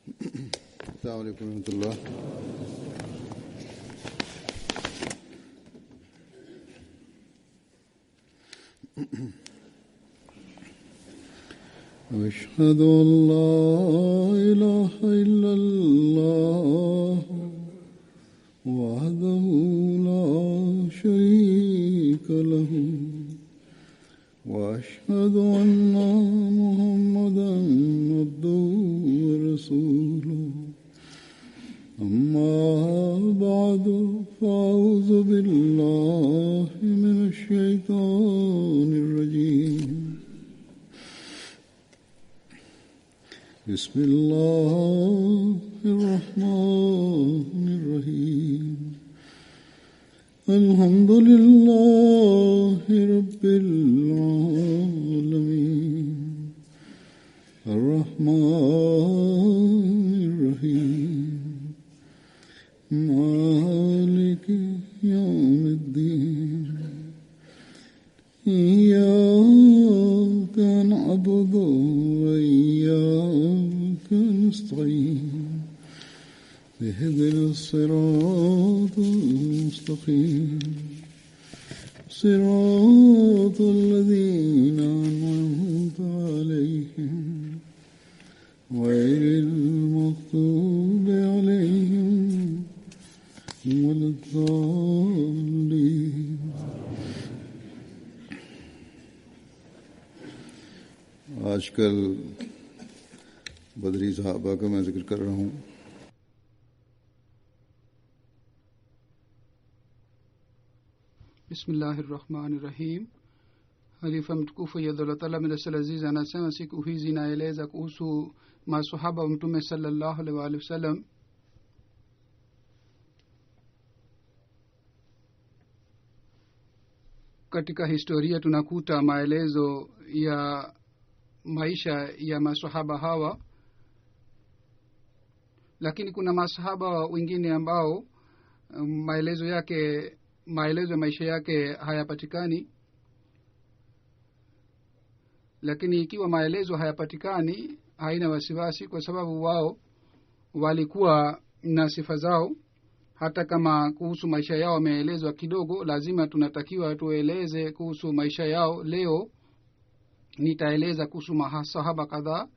السلام عليكم ورحمة الله. أشهد أن لا إله إلا الله وحده لا شريك له وأشهد أن محمدا عبده ورسوله أما بعد فأعوذ بالله من الشيطان الرجيم بسم الله الرحمن الرحيم الحمد لله رب العالمين الرحمن الرحيم مالك يوم الدين إياك نعبد وإياك نستعين اهدنا الصراط المستقيم صراط الذين أنعمت عليهم غير المغضوب عليهم ولا الضالين. आजकल बदरी सहाबा का मैं जिक्र कर रहा हूँ. Bismillahirrahmanirrahim. Halifa mtukufu Yadhullah Ta'ala Mirasal Aziz anasema siku hizi naeleza kuhusu maswahaba wa Mtume sallallahu alaihi wa sallam. Katika historia tunakuta maelezo ya maisha ya maswahaba hawa, lakini kuna maswahaba wengine ambao maelezo ya maisha yake hayapatikani. Lakini ikiwa maelezo hayapatikani, haina wasiwasi, kwa sababu wao walikuwa na sifa zao. Hata kama kuhusu maisha yao wameelezwa kidogo, lazima tunatakiwa tueleze kuhusu maisha yao. Leo nitaeleza kuhusu masahaba kadhaa.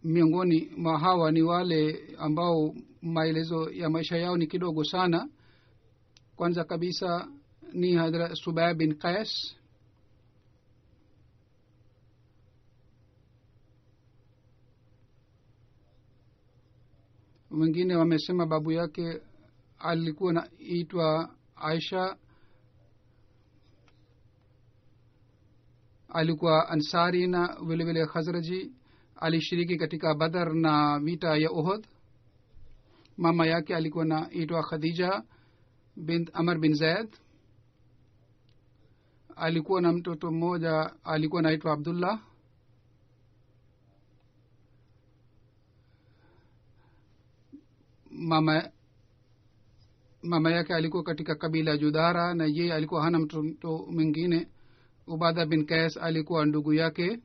Miongoni mwa hawa ni wale ambao maelezo ya maisha yao ni kidogo sana. Kwanza kabisa ni Hadrat Subay bin Qais. Wengine wamesema babu yake alikuwa anaitwa Aisha. Alikuwa Ansari na vile vile Khazraji. Alishiriki katika Badr na vita ya Uhud. Mama yake alikuwa anaitwa Khadija bint Amr bin Zaid. Alikuwa na mtoto mmoja alikuwa anaitwa Abdullah. Mama yake alikuwa katika kabila Judara na yeye alikuwa hana mtoto mwingine. Ubada bin Qais alikuwa ndugu yake.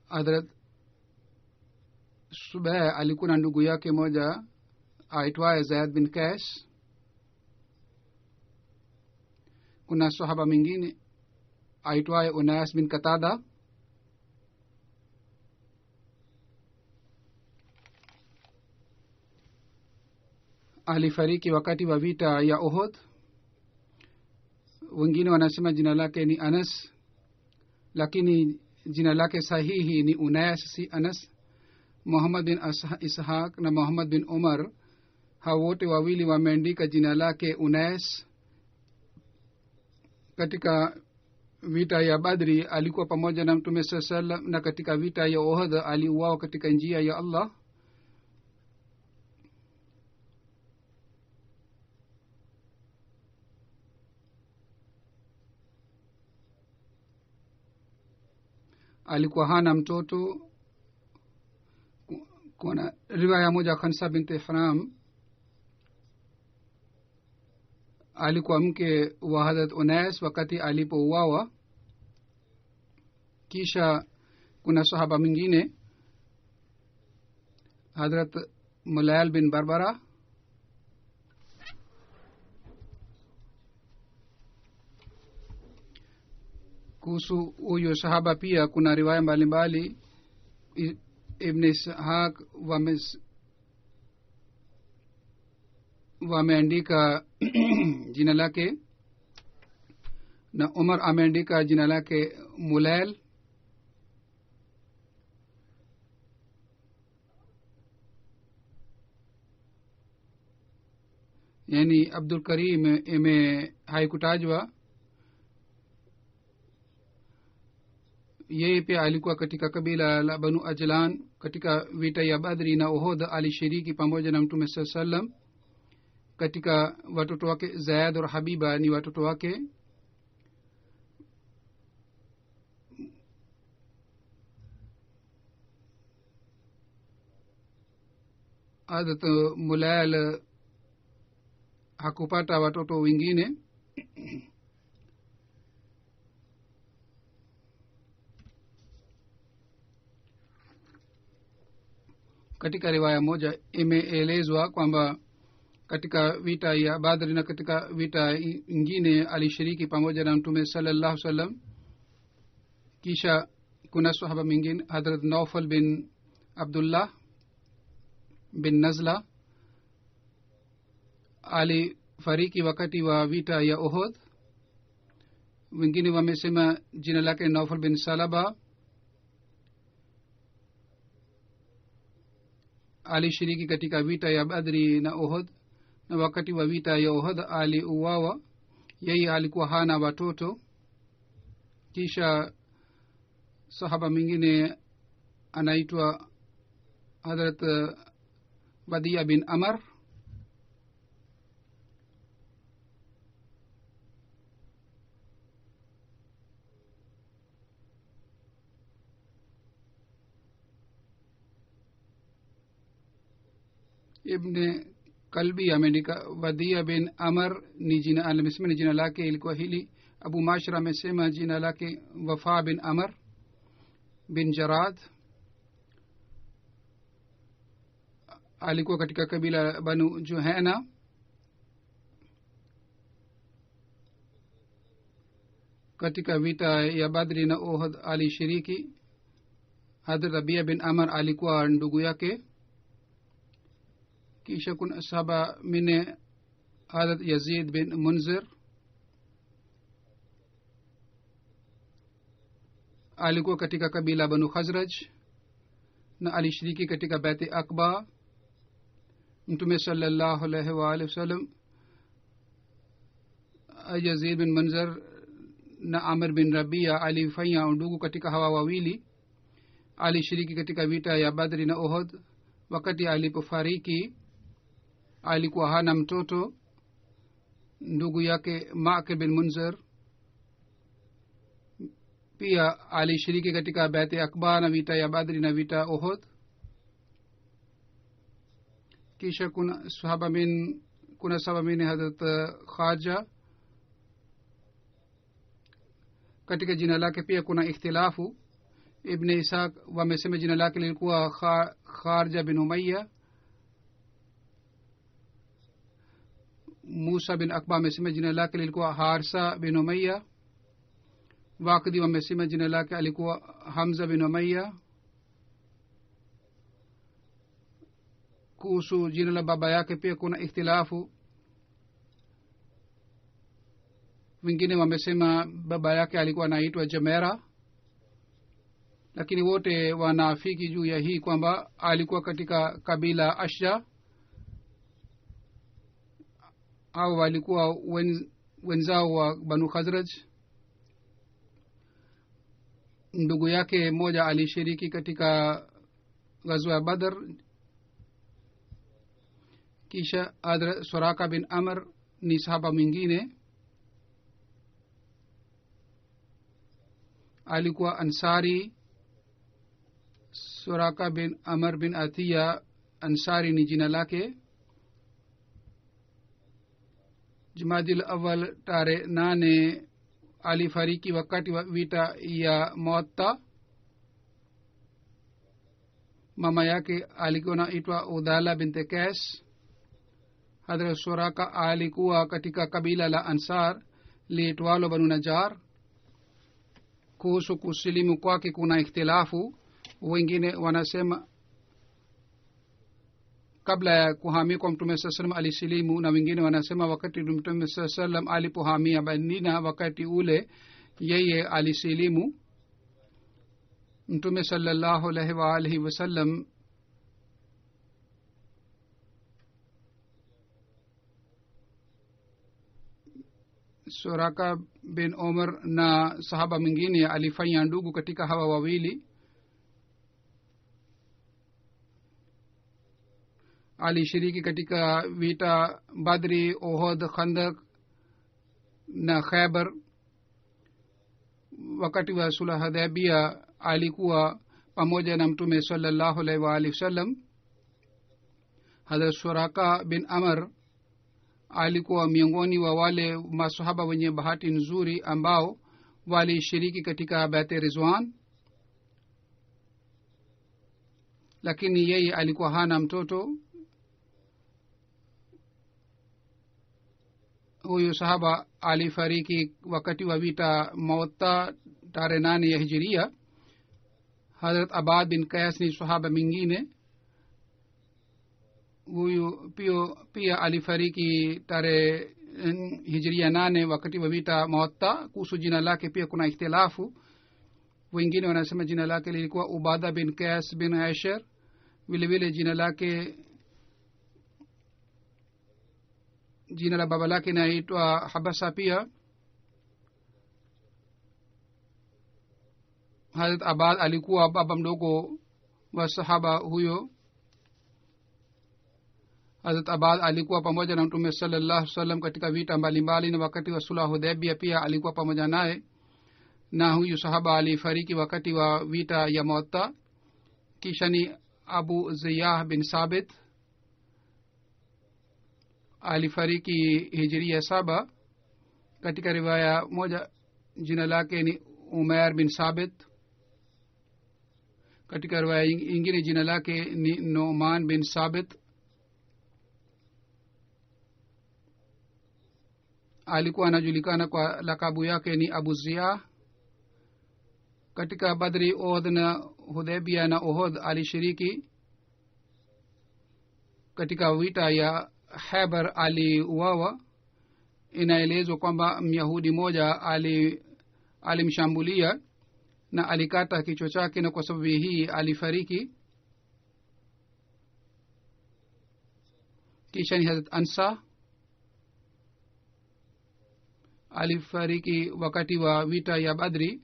Hadrat Subay alikuwa na ndugu yake moja aitwaye Zaid bin Qais. Kuna sahaba mwingine aitwaye Unais bin Qatada. Alifariki wakati wa vita ya Uhud. Wengine wanasema jina lake ni Anas, lakini jina lake sahihi ni Unais, si Anas. Muhammad bin Ishaq na Muhammad bin Umar, hao wote wawili wameandika jina lake Unais. Katika vita ya Badri alikuwa pamoja na Mtume sallallahu alaihi wasallam, na katika vita ya Uhud aliuawa katika njia ya Allah. Alikuwa hana mtoto. Kuna riwaya moja Khansa binti Haram alikuwa mke wa Hazrat Unais wakati alipouawa. Kisha kuna sahaba mwingine Hazrat Mulayal bin Barbara. Kuhusu huyo sahaba pia kuna riwaya mbalimbali. Ibn Ishaq wameandika jina lake na Umar ameandika jina lake Mulail. Yani Abdul Karim haikutajwa. yeye pia alikuwa katika kabila la Banu Ajlan. Katika vita ya Badri na Uhud alishiriki pamoja na Mtume sallam. Katika watoto wake Zaid na Habiba ni watoto wake. Hazrat Mulail hakupata watoto wengine. Katika riwaya moja imeelezwa kwamba katika vita ya Badri na katika vita ingine alishiriki pamoja na Mtume sallallahu alaihi wasallam. Kisha kuna sahaba mwingine Hazrat Naufal bin Abdullah bin Nazla alifariki wakati wa vita ya Uhud. Wengine wamesema jina lake Naufal bin Salaba. alishiriki katika vita ya Badri na Uhud, na wakati wa vita ya Uhud aliuawa. Yeye alikuwa hana watoto. Kisha sahaba mwingine anaitwa Hazrat Badia bin Amr. Ibn Kalbi ameandika Wadia bin Amr ni jina, amesema ni jina lake ilikuwa hili. Abu Mashra amesema jina lake Wafa bin Amr bin Jarad. Alikuwa katika kabila Banu Juhana. Katika vita ya Badri na Uhud alishiriki. Hadrat Rabia bin Amr alikuwa ndugu yake. kisha kuna sahaba mine Hazrat Yazid bin Munzir alikuwa katika kabila Banu Khazraj na alishiriki katika Bait Aqba. Mtume sallallahu alaihi wa alihi wasallam Yazid bin Munzir na Amr bin Rabia alifanya undugu katika hawa wawili. Alishiriki katika vita ya Badri na Uhud. Wakati alipofariki alikuwa hana mtoto. Ndugu yake Ma'qil bin Munzir pia alishiriki katika Bait Aqba na vita ya Badri na vita Uhud. kisha kuna sahaba min Hazrat Khaja. katika jina lake pia kuna ikhtilafu. Ibn Ishaq wamesema jina lake lilikuwa Kharja bin Umayya. Musa bin Akba amesema jina lake lilikuwa Harsa bin Umayya. Waqidi wamesema jina lake alikuwa Hamza bin Umayya. kuhusu jina la baba yake pia kuna ikhtilafu. Wengine wamesema baba yake alikuwa anaitwa Jamera, lakini wote wanaafiki juu ya hii kwamba alikuwa katika kabila Ashja au walikuwa wenzao wa Banu Khazraj. Ndugu yake mmoja alishiriki katika ghazwa ya Badr. kisha Suraka bin Amr ni sahaba mwingine, alikuwa Ansari. Suraka bin Amr bin Atiya Ansari ni jina lake. jumadil awal tarehe 8 alifariki wakati wa vita ya Muatta. mama yake alikuwa naitwa Udala bint Qais. Hadrat Suraka alikuwa katika kabila la Ansar liitwalo Banu Najjar. kuhusu kusilimu kwake kuna ikhtilafu. Wengine wanasema kabla ya kuhamia kwa mtume saa salam alisilimu, na wengine wanasema wakati mtume saa salam alipohamia Madina wakati ule yeye alisilimu. mtume sallallahu alaihi wa alihi wasallam Suraka bin Umar na sahaba mwingine alifanya ndugu katika hawa wawili. alishiriki katika vita Badri, Uhud, Khandak na Khaybar. wakati wa sulh Hudaybiyah alikuwa pamoja na mtume sallallahu alaihi wa alihi wasallam. Hadrat Suraka bin Amr alikuwa miongoni wa wale masahaba wenye bahati nzuri ambao walishiriki katika Bai'at Ridwan, lakini yeye alikuwa hana mtoto. huyu sahaba alifariki wakati wa vita Muatta tarehe 8 ya Hijiria. Hazrat Abad bin Qais ni sahaba mwingine. huyu pia alifariki tarehe Hijiria 8 wakati wa vita Muatta. kuhusu jina lake pia kuna ikhtilafu. wengine wanasema jina lake lilikuwa Ubada bin Qais bin Asher. vile vile jina la baba lake inaitwa Habasa pia. Hazrat Abad alikuwa baba mdogo wa sahaba huyo. Hazrat Abad alikuwa pamoja na mtume sallallahu alaihi wasallam katika vita mbalimbali, na wakati wa sulh Hudaybiyah pia alikuwa pamoja naye. na huyu sahaba alifariki wakati wa vita ya Muatta. kisha ni Abu Ziyah bin Sabit alifariki Hijiria 7. katika riwaya moja jina lake ni Umair bin Sabit. katika riwaya ingine jina lake ni Nu'man bin Sabit. alikuwa anajulikana kwa lakabu yake ni Abu Ziyah. katika Badri, Uhud na Hudaybiyah na Uhud alishiriki. katika vita ya Khaybar aliuawa. inaelezwa kwamba Myahudi moja alimshambulia na alikata kichwa chake, na kwa sababu hii alifariki. kisha ni Hazrat Ansa alifariki wakati wa vita ya Badri.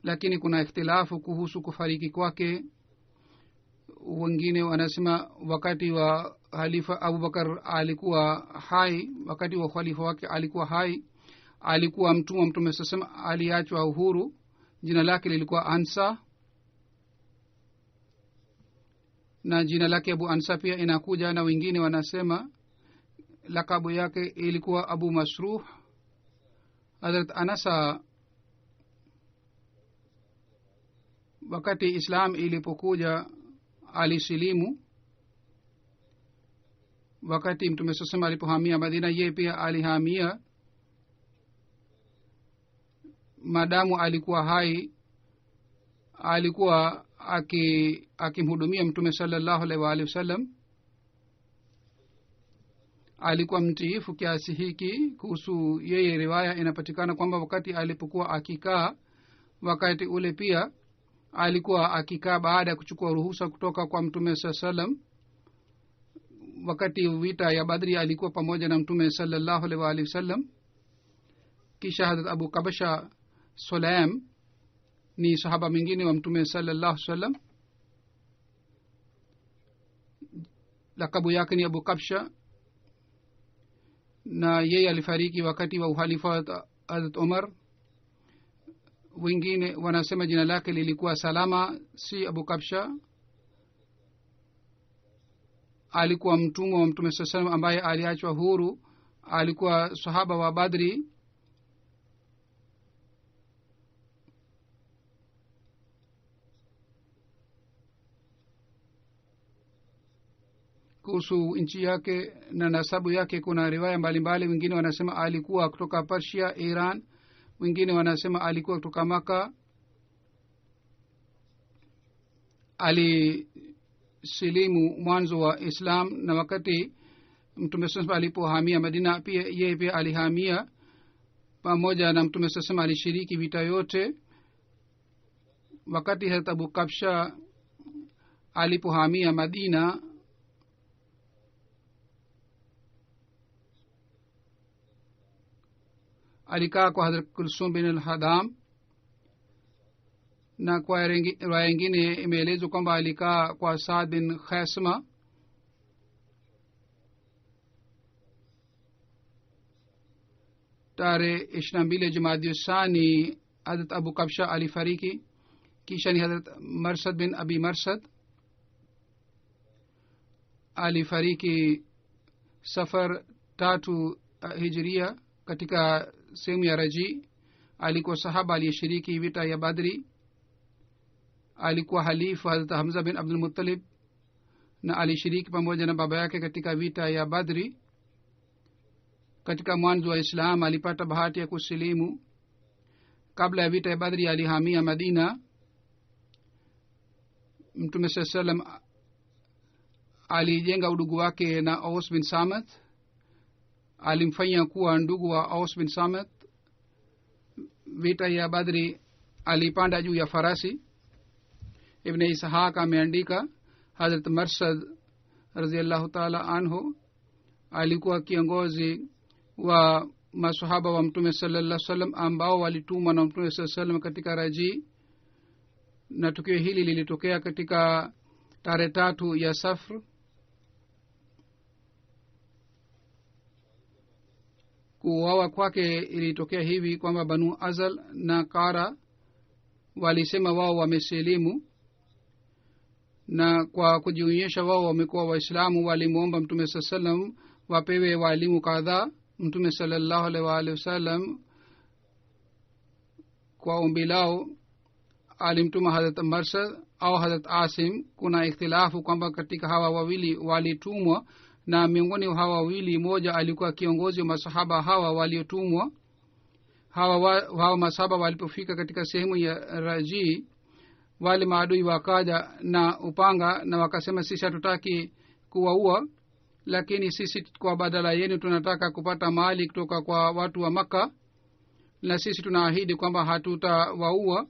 lakini kuna ikhtilafu kuhusu kufariki kwake. wengine wanasema wakati wa Khalifa Abubakar alikuwa hai, wakati wa khalifa wake alikuwa hai. alikuwa mtumwa mtume sasa aliachwa uhuru. jina lake lilikuwa Ansa, na jina lake Abu Ansa pia inakuja. na wengine wanasema lakabu yake ilikuwa Abu Masruh. Hazrat Anasa wakati Islam ilipokuja alisilimu. wakati mtume sasa alipohamia Madina yeye pia alihamia. madamu alikuwa hai alikuwa akimhudumia mtume sallallahu alaihi wa alihi wasallam. alikuwa mtiifu kiasi hiki. kuhusu yeye riwaya inapatikana kwamba wakati alipokuwa akikaa, wakati ule pia alikuwa akikaa baada ya kuchukua ruhusa kutoka kwa mtume sallam. wakati vita ya Badri alikuwa pamoja na mtume sallallahu alaihi wa alihi wasallam. kisha Hazrat Abu Kabsha Sulaim ni sahaba mwingine wa mtume sallallahu alaihi wasallam. lakabu yake ni Abu Kabsha, na yeye alifariki wakati wa uhalifa wa Hazrat Umar. wengine wanasema jina lake lilikuwa Salama, si Abu Kabsha. alikuwa mtumwa wa mtume sallallahu alayhi wasallam ambaye aliachwa huru. Alikuwa sahaba wa Badri. Kuhusu nchi yake na nasabu yake kuna riwaya mbalimbali. Wengine wanasema alikuwa kutoka Persia, Iran. Wengine wanasema alikuwa kutoka Maka. Alisilimu mwanzo wa Islam, na wakati mtume sallallahu alipohamia Madina pia yeye pia alihamia pamoja na mtume sallallahu. Alishiriki vita yote. Wakati Hazrat Abu Kabsha alipohamia Madina, alikaa kwa Hazrat Kulsum bin al-Hadam, na kwa riwaya nyingine imeelezwa kwamba alikaa kwa Saad bin Khasma. Tarehe 22 Jamadi Thani Hazrat Abu Kabsha alifariki. Kisha ni Hazrat Marsad bin Abi Marsad alifariki Safar 3 Hijria katika sehemu ya Raji. Alikuwa sahaba aliyeshiriki vita ya Badri. Alikuwa halifa Hazrat Hamza bin Abdul Muttalib, na alishiriki pamoja na baba yake katika vita ya Badri. Katika mwanzo wa Islam alipata bahati ya kusilimu. Kabla ya vita ya Badri alihamia Madina. Mtume sallallahu alayhi wasallam alijenga udugu wake na Aus bin Samit. Alimfanya kuwa ndugu wa Aus bin Samit. Vita ya Badri alipanda juu ya farasi. Ibn Ishaq ameandika Hazrat Marsad radhiyallahu ta'ala anhu alikuwa kiongozi wa masahaba wa mtume sallallahu alaihi wasallam ambao walitumwa na mtume sallallahu alaihi wasallam katika Raji, na tukio hili lilitokea katika tarehe 3 ya Safar. Kuuawa kwake ilitokea hivi kwamba Banu Azal na Kara walisema wao wamesilimu, na kwa kujionyesha wao wamekuwa Waislamu walimuomba mtume sallallahu alaihi wasallam wapewe walimu kadhaa. Mtume sallallahu alaihi wasallam kwa ombi lao alimtuma Hazrat Marsad au Hazrat Asim. Kuna ikhtilafu kwamba katika hawa wawili walitumwa, na miongoni hawa wawili mmoja alikuwa kiongozi wa masahaba hawa waliotumwa. Hawa masahaba walipofika katika sehemu ya Raji, wale maadui wakaja na upanga na wakasema, sisi hatutaki kuwaua, lakini sisi kwa badala yenu tunataka kupata mali kutoka kwa watu wa Makka, na sisi tunaahidi kwamba hatutawaua.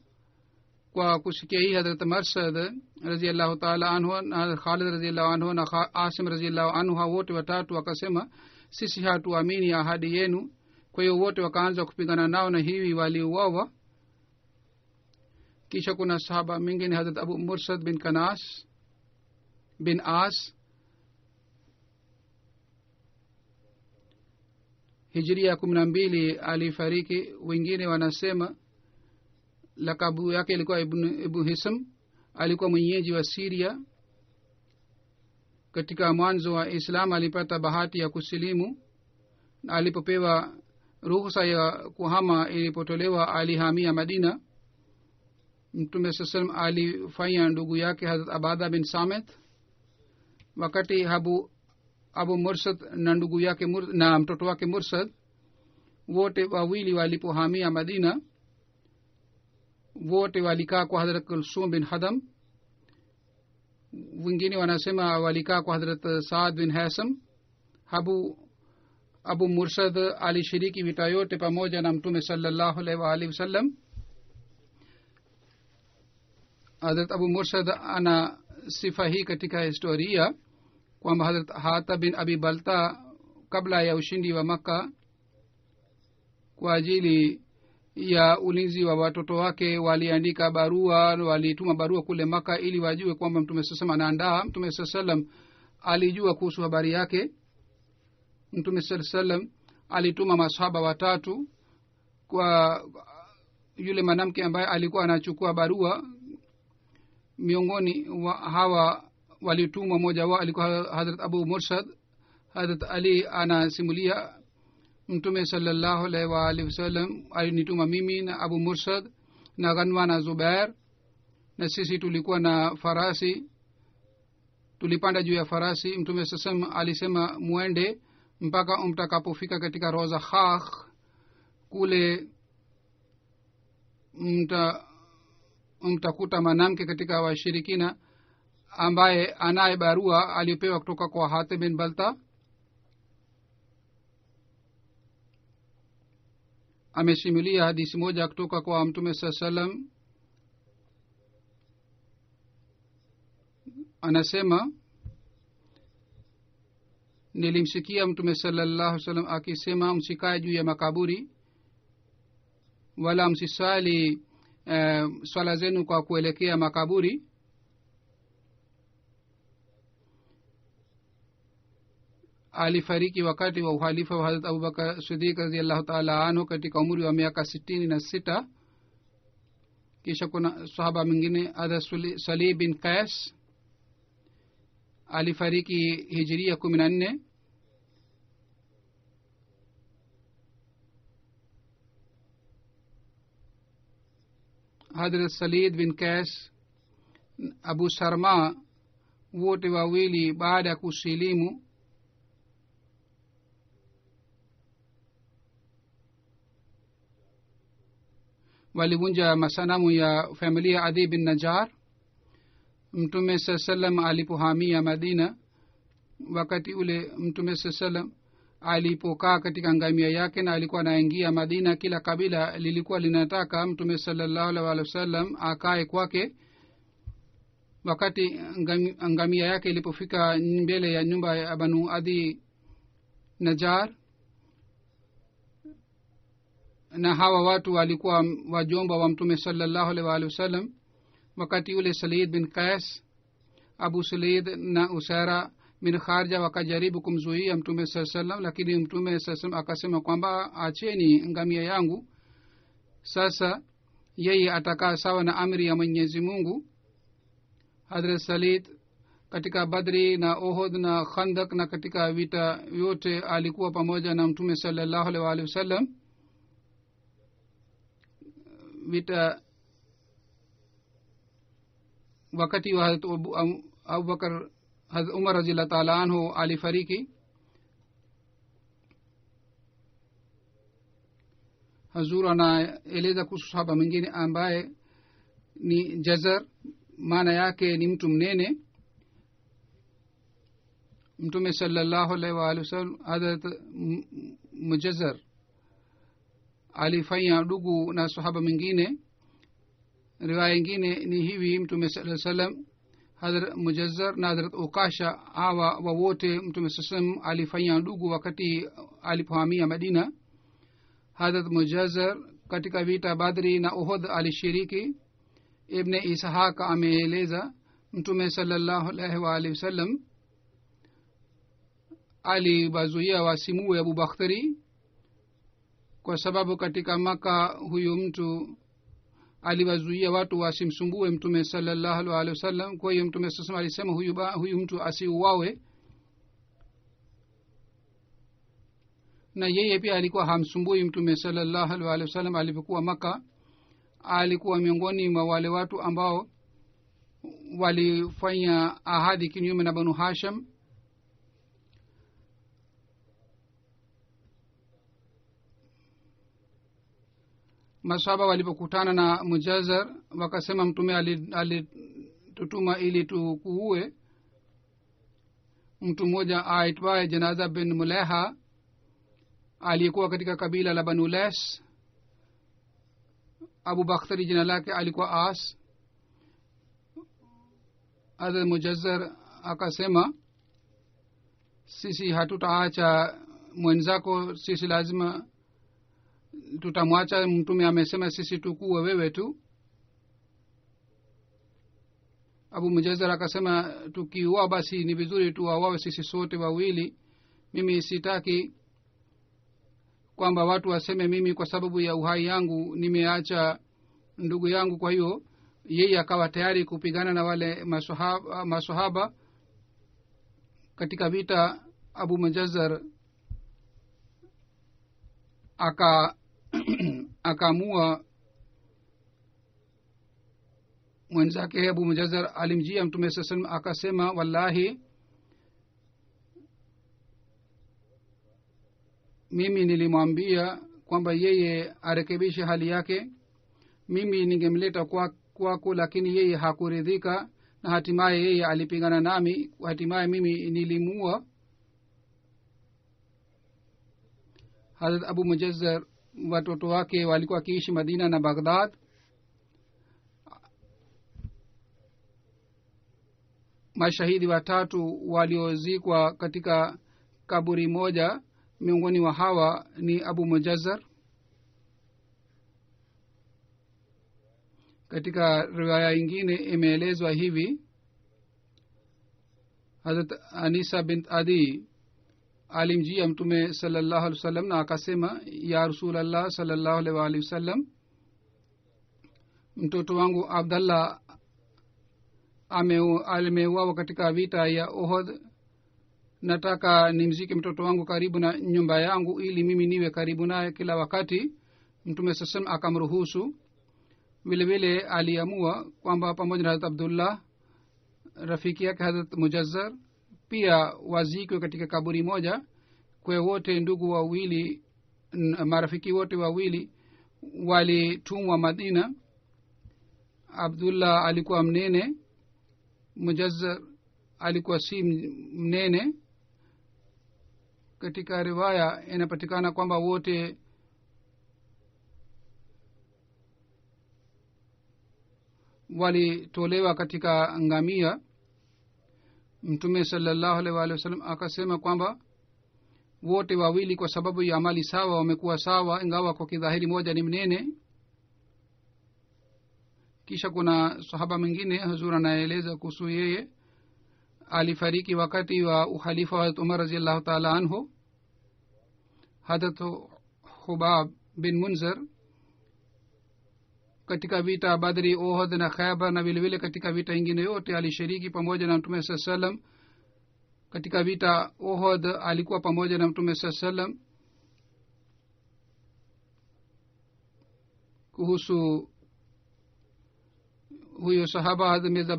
Kwa kusikia hii Hazrat Marsad radhiyallahu ta'ala anhu na Khalid radhiyallahu anhu na Asim radhiyallahu anhu wote watatu wakasema, sisi hatuamini ahadi yenu. Kwa hiyo wote wakaanza kupigana nao na hivi waliuawa. Kisha kuna sahaba mwingine Hazrat Abu Mursad bin Kanas bin As, Hijria 12 alifariki. Wengine wanasema lakabu yake ilikuwa Ibn Hisam. Alikuwa mwenyeji wa Syria. Katika mwanzo wa Islam alipata bahati ya kusilimu. Alipopewa ruhusa ya kuhama ilipotolewa, alihamia Madina. Mtume sallallahu alayhi wasallam alifanya ndugu yake Hazrat Abada bin Samit. Wakati Abu Mursad na ndugu yake na mtoto wake Mursad wote wawili walipohamia Madina, wote walikaa kwa Hazrat Kulsum bin Hadam. Wengine wanasema walikaa kwa Hazrat Saad bin Hasam. Abu Mursad alishiriki vita yote pamoja na Mtume sallallahu alaihi wasallam. Hazrat Abu Mursad ana sifa hii katika historia kwamba Hazrat Hatib bin Abi Balta kabla ya ushindi wa Makka, kwa ajili ya ulinzi wa watoto wake, waliandika barua, walituma barua kule Makka ili wajue kwamba Mtume sallallahu alaihi wasallam anaandaa. Mtume sallallahu alaihi wasallam alijua kuhusu habari yake. Mtume sallallahu alaihi wasallam alituma masahaba watatu kwa yule mwanamke ambaye alikuwa anachukua barua. Miongoni wa hawa walitumwa. mmoja wao alikuwa Hazrat Abu Murshad. Hazrat Ali anasimulia mtume sallallahu alaihi wasallam alinituma mimi na Abu Murshad na Ghanwa na Zubair, na sisi tulikuwa na farasi. Tulipanda juu ya farasi. Mtume sasam alisema muende mpaka mtakapofika katika Roza Khakh. Kule mtakuta mwanamke katika washirikina ambaye anaye barua aliyopewa kutoka kwa Hatib bin Balta. Amesimulia hadithi moja kutoka kwa mtume sallam. Anasema nilimsikia mtume sallallahu alaihi wasallam akisema, msikae juu ya makaburi wala msisali swala zenu kwa kuelekea makaburi. Alifariki wakati wa uhalifa wa Hazrat Abu Bakar Siddiq radhiyallahu ta'ala anhu katika umri wa miaka 66. Kisha kuna sahaba mwingine Hazrat Salih bin Qais alifariki hijiria 14. Hazrat Salih bin Qais Abu Sarma wote wawili baada ya kusilimu walivunja masanamu ya familia Adi bin Najjar. Mtume sallam alipohamia Madina, wakati ule mtume sallam alipokaa katika ngamia yake na alikuwa anaingia Madina, kila kabila lilikuwa linataka mtume sallallahu alaihi wasallam akae kwake. Wakati ngamia yake ilipofika mbele ya nyumba ya Banu Adi Najjar, na hawa watu walikuwa wajomba wa mtume sallallahu alaihi wasallam, wakati ule Salid bin Qais, Abu Salid na Usaira bin Kharja wakajaribu kumzuia mtume sallallahu alaihi wasallam, lakini mtume sallallahu alaihi wasallam akasema kwamba acheni ngamia yangu, sasa yeye atakaa sawa na amri ya Mwenyezi Mungu. Hazrat Salid katika Badri na Uhud na Khandak na katika vita yote alikuwa pamoja na mtume sallallahu alaihi wasallam. Vita wakati wa Abu Bakar, Hazrat Umar radhiyallahu ta'ala anhu alifariki. Hazur anaeleza kuhusu sahaba mwingine ambaye ni Jazar, maana yake ni mtu mnene. Mtume sallallahu alaihi wasallam Hazrat Mujazzar alifanya ndugu na sahaba mwingine. Riwaya nyingine ni hivi, mtume sallallahu alaihi wasallam Hazrat Mujazzar na Hazrat Ukasha hawa wote mtume sallallahu alaihi wasallam alifanya ndugu wakati alipohamia Madina. Hazrat Mujazzar katika vita Badri na Uhud alishiriki. Ibn Ishaq ameeleza mtume sallallahu alaihi wasallam aliwazuia wasimue Abu Bakhtari kwa sababu katika Maka huyu mtu aliwazuia watu wasimsumbue mtume sallallahu alaihi wasallam. Kwa hiyo mtume sallallahu alaihi wasallam alisema huyu mtu asiuawe, na yeye pia alikuwa hamsumbui mtume sallallahu alaihi wasallam. Alipokuwa Maka alikuwa miongoni mwa wale watu ambao walifanya ahadi kinyume na Banu Hashim. Masahaba walipokutana na Mujazzar wakasema mtume alitutuma ili tukuue. Mtu mmoja aitwaye Janaza bin Muleha aliyekuwa katika kabila la Banu Les, Abu Bakhtari jina lake alikuwa As. Hazrat Mujazzar akasema, sisi hatutaacha mwenzako, sisi lazima tutamwacha. Mtume amesema sisi tukuwe wewe tu. Abu Mujazzar akasema, tukiuawa basi ni vizuri tuuawe sisi sote wawili. Mimi sitaki kwamba watu waseme mimi kwa sababu ya uhai yangu nimeacha ndugu yangu. Kwa hiyo yeye akawa tayari kupigana na wale maswahaba. katika vita Abu Mujazzar akaamua mwenzake. Abu Mujazzar alimjia Mtume sallallahu alayhi wasallam akasema, wallahi mimi nilimwambia kwamba yeye arekebishe hali yake, mimi ningemleta kwako, lakini yeye hakuridhika na hatimaye yeye alipingana nami, hatimaye mimi nilimuua. Hazrat Abu Mujazzar watoto wake walikuwa kiishi Madina na Baghdad. Mashahidi watatu waliozikwa katika kaburi moja, miongoni wa hawa ni Abu Mujazzar. Katika riwaya ingine imeelezwa hivi, Hazrat Anisa bint Adi alimjia Mtume sallallahu alaihi wasallam na akasema, ya Rasulullah sallallahu alaihi wasallam, mtoto wangu Abdallah ameuawa katika vita ya Uhud. Nataka nimzike mtoto wangu karibu na nyumba yangu ili mimi niwe karibu naye kila wakati. Mtume sallallahu alaihi akamruhusu. Vile vile aliamua kwamba pamoja na Hazrat Abdullah rafiki yake Hazrat Mujazzar pia wazikwe katika kaburi moja. Kwa wote ndugu wawili, marafiki wote wawili walitumwa Madina. Abdullah alikuwa mnene, Mujazzar alikuwa si mnene. Katika riwaya inapatikana kwamba wote walitolewa katika ngamia. Mtume sallallahu alaihi wasallam akasema kwamba wote wawili kwa sababu ya amali sawa wamekuwa sawa, ingawa kwa kidhahiri moja ni mnene. Kisha kuna sahaba mwingine Huzur anaeleza kuhusu yeye, alifariki wakati wa ukhalifa wa Umar radhiyallahu ta'ala anhu. Hazrat Hubab bin Munzir katika vita Badri, Uhud na Khaybar na vile vile katika vita ingine yote alishiriki pamoja na Mtume sallallahu alaihi wasallam. Katika vita Uhud alikuwa pamoja na Mtume sallallahu alaihi wasallam. Kuhusu huyo sahaba Hazrat Mirza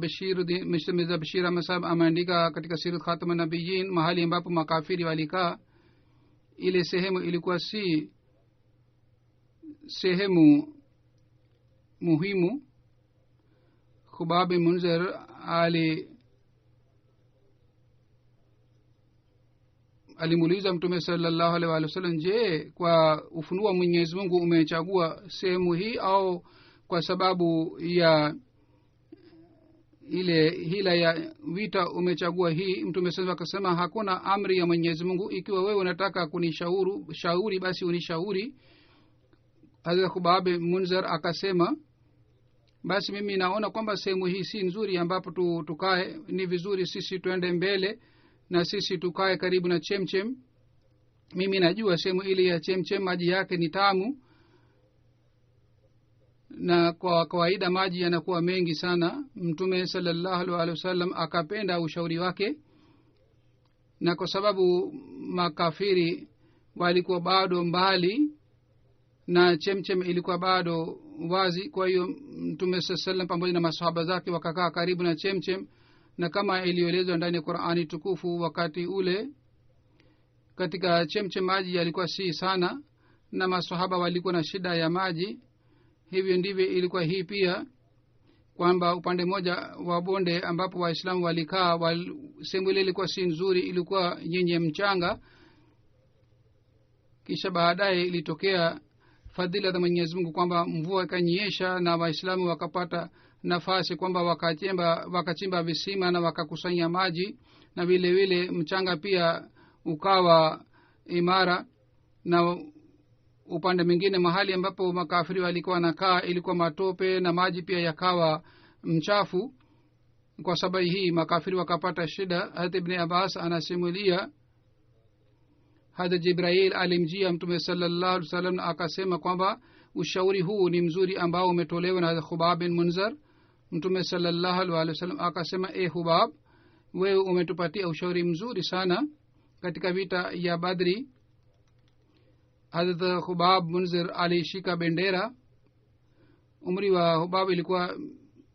Bashir Ahmad ameandika katika Sirat Khatam an-Nabiyyin, mahali ambapo makafiri walikaa, ile sehemu ilikuwa si sehemu muhimu. Khubab bin Munzir alimuuliza Mtume sallallahu alaihi wasallam, je, kwa ufunuo wa Mwenyezi Mungu umechagua sehemu hii au kwa sababu ya ile hila ya vita umechagua hii? Mtume sallallahu akasema, hakuna amri ya Mwenyezi Mungu, ikiwa wewe unataka kunishauri basi unishauri. Hazrat Khubab bin Munzir akasema, basi mimi naona kwamba sehemu hii si nzuri ambapo tukae, ni vizuri sisi tuende mbele na sisi tukae karibu na chemchem. Mimi najua sehemu ile ya chemchem maji yake ni tamu, na kwa kawaida maji yanakuwa mengi sana. Mtume sallallahu alaihi wasallam akapenda ushauri wake, na kwa sababu makafiri walikuwa bado mbali na chemchem ilikuwa bado wazi, kwa hiyo Mtume sallallahu alaihi wasallam pamoja na masahaba zake wakakaa karibu na chemchem. Na kama iliyoelezwa ndani ya Qur'ani tukufu, wakati ule katika chemchem maji yalikuwa si sana na masahaba walikuwa na shida ya maji. Hivyo ndivyo ilikuwa hii pia, kwamba upande mmoja wa bonde ambapo Waislamu walikaa sehemu ile ilikuwa si nzuri, ilikuwa yenye mchanga. Kisha baadaye ilitokea fadhila za Mwenyezi Mungu kwamba mvua ikanyesha na Waislamu wakapata nafasi kwamba wakachimba visima na wakakusanya maji, na vile vile mchanga pia ukawa imara. Na upande mwingine mahali ambapo makafiri walikuwa nakaa ilikuwa matope na maji pia yakawa mchafu. Kwa sababu hii makafiri wakapata shida. Hazrat Ibn Abbas anasimulia, Hazrat Jibril alimjia Mtume sallallahu alaihi wasallam akasema kwamba ushauri huu ni mzuri ambao umetolewa na Hazrat Khubab bin Munzir. Mtume sallallahu alaihi wasallam akasema, Hubab, wewe umetupatia ushauri mzuri sana katika vita ya Badri. Hazrat Khubab Munzir alishika bendera. Umri wa Khubab ilikuwa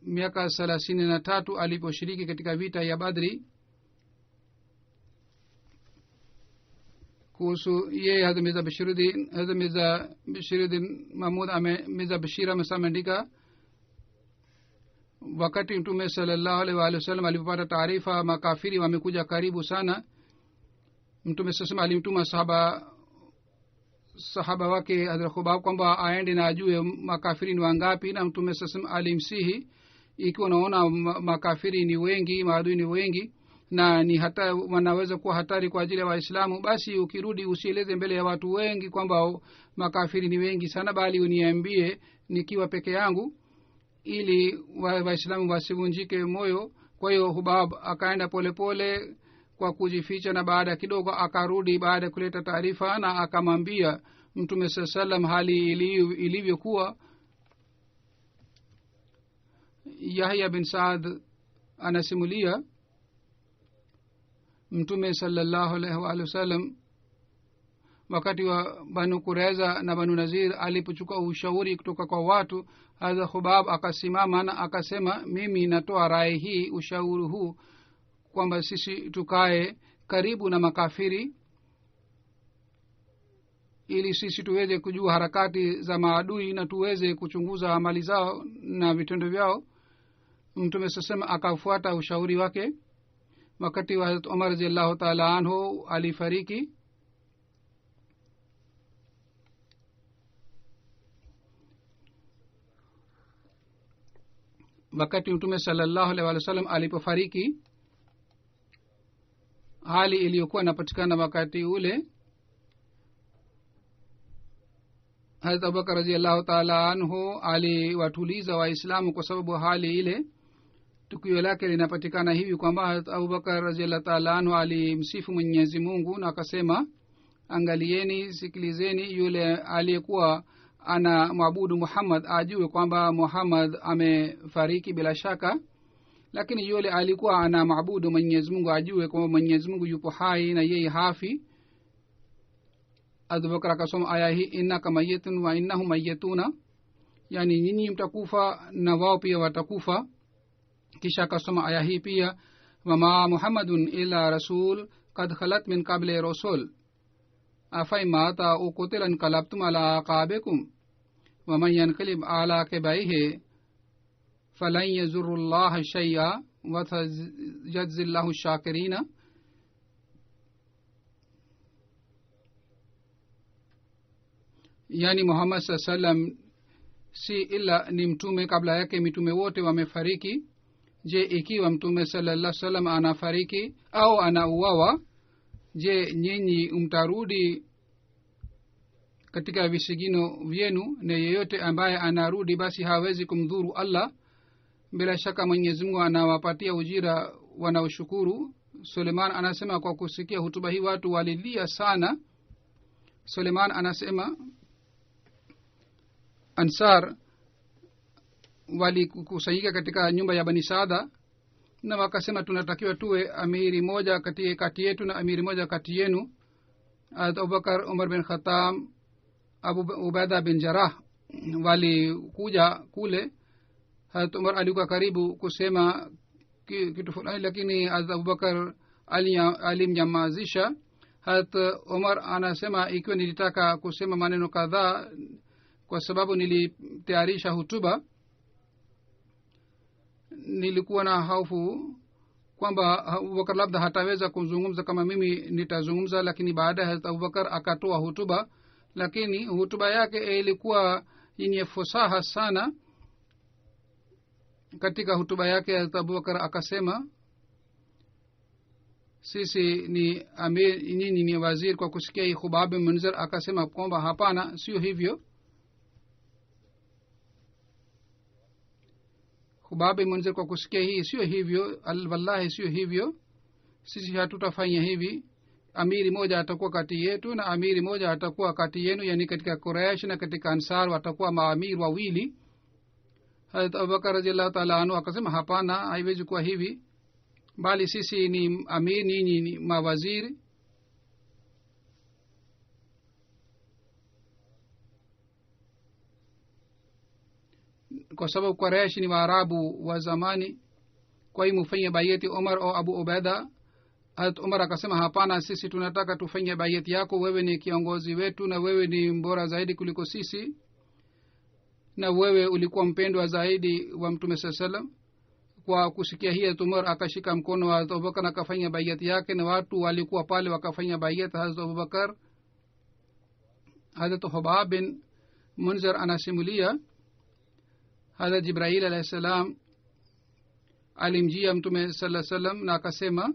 miaka 33 aliposhiriki katika vita ya Badri. kuhusu yeye Hazrat Mirza Bashiruddin Mahmud Mirza Bashir ameandika, wakati Mtume sallallahu alaihi wasallam alipopata taarifa makafiri wamekuja karibu sana, Mtume sasa alimtuma sahaba wake Hazrat Khubab kwamba aende na ajue makafiri ni wangapi. Na Mtume sasa alimsihi, ikiwa unaona makafiri ni wengi, maadui ni wengi na ni hata wanaweza kuwa hatari kwa ajili ya Waislamu, basi ukirudi usieleze mbele ya watu wengi kwamba makafiri ni wengi sana, bali uniambie nikiwa peke yangu ili Waislamu wasivunjike moyo. Kwa hiyo Hubab akaenda polepole kwa kujificha, na baada kidogo akarudi baada ya kuleta taarifa, na akamwambia Mtume sallam hali ilivyokuwa. Yahya bin Saad anasimulia, Mtume sallallahu alaihi wasallam wakati wa Banu Qurayza na Banu Nazir alipochukua ushauri kutoka kwa watu, Hazrat Khubab akasimama na akasema, mimi natoa rai hii, ushauri huu kwamba sisi tukae karibu na makafiri ili sisi tuweze kujua harakati za maadui na tuweze kuchunguza amali zao na vitendo vyao. Mtume sasema akafuata ushauri wake. Wakati wa Umar radhiyallahu ta'ala anhu alifariki, wakati Mtume sallallahu alaihi wasallam alipofariki, hali iliyokuwa inapatikana wakati ule, Hazrat Abubakar radhiyallahu ta'ala anhu aliwatuliza Waislamu kwa sababu hali ile. Tukio lake linapatikana hivi kwamba Hazrat Abubakar radhiyallahu ta'ala anhu alimsifu Mwenyezi Mungu na akasema, angalieni, sikilizeni, yule aliyekuwa ana mwabudu Muhammad ajue kwamba Muhammad amefariki bila shaka, lakini yule alikuwa ana maabudu Mwenyezi Mungu ajue kwamba Mwenyezi Mungu yupo hai na yeye hafi. Abubakar akasoma aya hii, innaka mayyitun wa innahum mayyituna, yani nyinyi mtakufa na wao pia watakufa. Kisha akasoma aya hii pia, wama Muhammadun illa rasul qad khalat min qabli rusul afai mata uqtilan qalabtum ala aqabikum wa man yanqalib ala aqibaihi falan yazurru Allah shay'a wa yajzillahu shakirina. Yani Muhammad sallam si ila ni mtume, kabla yake mitume wote wamefariki. Je, ikiwa Mtume sallallahu alaihi wasallam anafariki au anauawa, je nyinyi mtarudi katika visigino vyenu? Na yeyote ambaye anarudi basi hawezi kumdhuru Allah. Bila shaka Mwenyezi Mungu anawapatia ujira wanaoshukuru. Suleiman anasema kwa kusikia hutuba hii watu walilia sana. Suleiman anasema Ansar walikusanyika katika nyumba ya Bani Saada na wakasema, tunatakiwa tuwe amiri moja kati yetu na amiri moja kati yenu. Abubakar, Umar bin Khattab, Abu Ubaida bin Jarrah walikuja kule. Hazrat Umar alikuwa karibu kusema kitu fulani, lakini Abubakar alimnyamazisha. Hazrat Umar anasema, ikiwa nilitaka kusema maneno kadhaa kwa sababu nilitayarisha hutuba, nilikuwa na hofu kwamba Abubakar labda hataweza kuzungumza kama mimi nitazungumza, lakini baadaye Hazrat Abubakar akatoa hutuba, lakini hutuba yake ilikuwa yenye fasaha sana. Katika hutuba yake Hazrat Abubakar akasema, sisi ni amir, nyinyi ni waziri. Kwa kusikia hii Khubab bin Munzir akasema kwamba hapana, sio hivyo. Khubab bin Munzir kwa kusikia hii, sio hivyo, wallahi sio hivyo, sisi hatutafanya hivi. Amiri moja atakuwa kati yetu na amiri moja atakuwa kati yenu, yani katika Quraysh na katika Ansar watakuwa maamiri wawili. Hazrat Abubakar radhiyallahu ta'ala anhu akasema, hapana, haiwezi kuwa hivi. bali sisi ni amir, ninyi ni mawaziri. kwa sababu Quraysh ni Waarabu wa zamani, kwa hiyo mfanye bayati Umar au Abu Ubaida. Hazrat Umar akasema hapana, sisi tunataka tufanye bayati yako, wewe ni kiongozi wetu na wewe ni mbora zaidi kuliko sisi, na wewe ulikuwa mpendwa zaidi wa Mtume sallallahu alaihi wasallam. Kwa kusikia hii Umar akashika mkono wa Abubakar na akafanya bayati yake, na watu walikuwa pale wakafanya bayati Hazrat Abubakar. Hazrat Hubab bin Munzir anasimulia Hazrat Jibril alayhi salam alimjia Mtume sallallahu alaihi wasallam na akasema,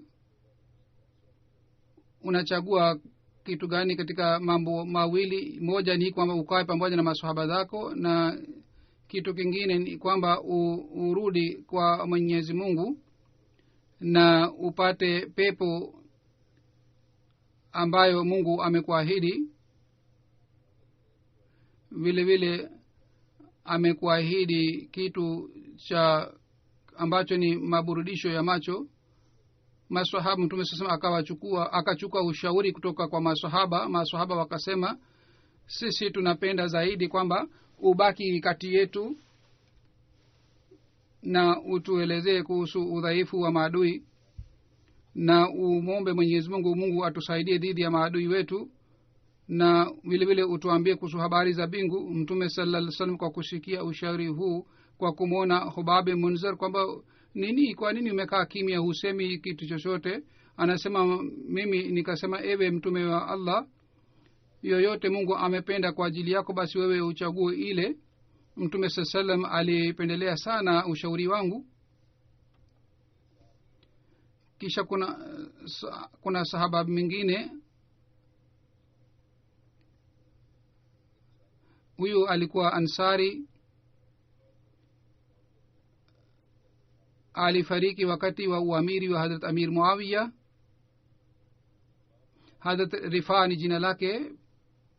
unachagua kitu gani katika mambo mawili? Moja ni kwamba ukae pamoja na maswahaba zako, na kitu kingine ni kwamba urudi kwa Mwenyezi Mungu na upate pepo ambayo Mungu amekuahidi. Vile vile amekuahidi kitu cha ambacho ni maburudisho ya macho. Maswahaba, Mtume sasa akachukua ushauri kutoka kwa maswahaba wakasema, sisi tunapenda zaidi kwamba ubaki kati yetu na utuelezee kuhusu udhaifu wa maadui, na umombe Mwenyezi Mungu atusaidie dhidi ya maadui wetu, na vile vile utuambie kuhusu habari za bingu. Mtume sallallahu alaihi wasallam kwa kusikia ushauri huu, kwa kumwona Hubab bin Munzir kwamba kwa nini umekaa kimya, husemi kitu chochote, anasema mimi nikasema, ewe Mtume wa Allah, yoyote Mungu amependa kwa ajili yako basi wewe uchague ile. Mtume sallallahu alaihi wasallam alipendelea sana ushauri wangu. Kisha kuna sahaba mwingine, huyu alikuwa Ansari, alifariki wakati wa uamiri wa Hazrat Amir Muawiya. Hazrat Rifa ni jina lake,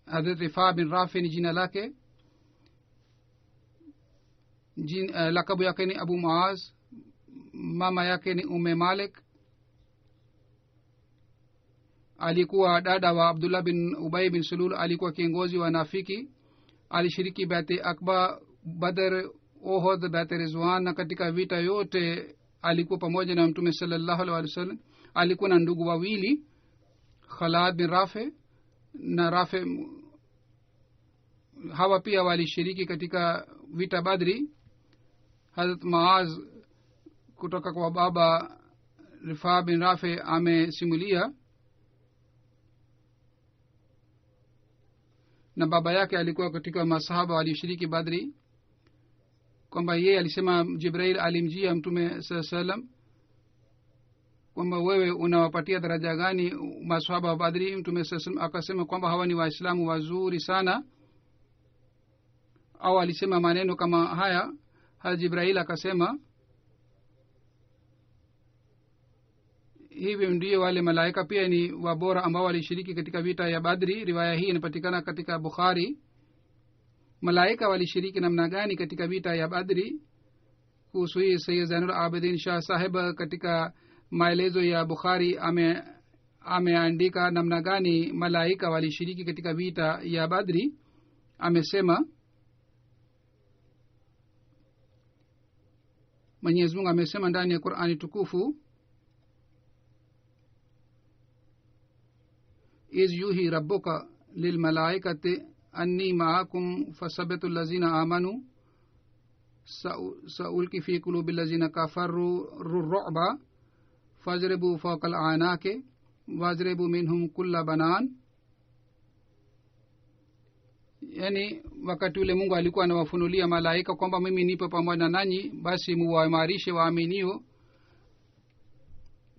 Hazrat Rifa bin Rafi ni jina lake. Lakabu yake ni Abu Muaz, mama yake ni Umme Malik. Alikuwa dada wa Abdullah bin Ubay bin Sulul, alikuwa kiongozi wa nafiki. Alishiriki Bai'at Akba, Badr, Uhud, Bai'at Ridwan, na katika vita yote alikuwa pamoja na Mtume sallallahu alaihi wasallam. Alikuwa na ndugu wawili, Khalad bin Rafi na Rafi. Hawa pia walishiriki katika vita Badri. Hazrat Maaz kutoka kwa baba Rifa bin Rafi amesimulia, na baba yake alikuwa katika masahaba walioshiriki Badri, kwamba yeye alisema Jibril alimjia Mtume sallallahu alaihi wasallam kwamba wewe unawapatia daraja gani masahaba wa Badri. Mtume sallallahu alaihi wasallam akasema kwamba hawa ni Waislamu wazuri sana, au alisema maneno kama haya. Jibril akasema, hivi ndio wale malaika pia ni wabora ambao walishiriki katika vita ya Badri. Riwaya hii inapatikana katika Bukhari. Malaika walishiriki namna gani katika vita ya Badri? Kuhusu hii Sayyid Zainul Abidin Shah Sahib katika maelezo ya Bukhari ameandika namna gani malaika walishiriki katika vita ya Badri. Amesema Mwenyezi Mungu amesema ndani ya Qur'ani tukufu, iz yuhi rabbuka lilmalaikati anni ma'akum fasabitu allazina amanu saulki fi qulubi allazina kafaru ru'ba fajribu fawqa al'anaki wajribu minhum kulla banan. Yani wakati ule Mungu alikuwa anawafunulia malaika kwamba mimi nipo pamoja nanyi, basi muwaimarishe waaminio,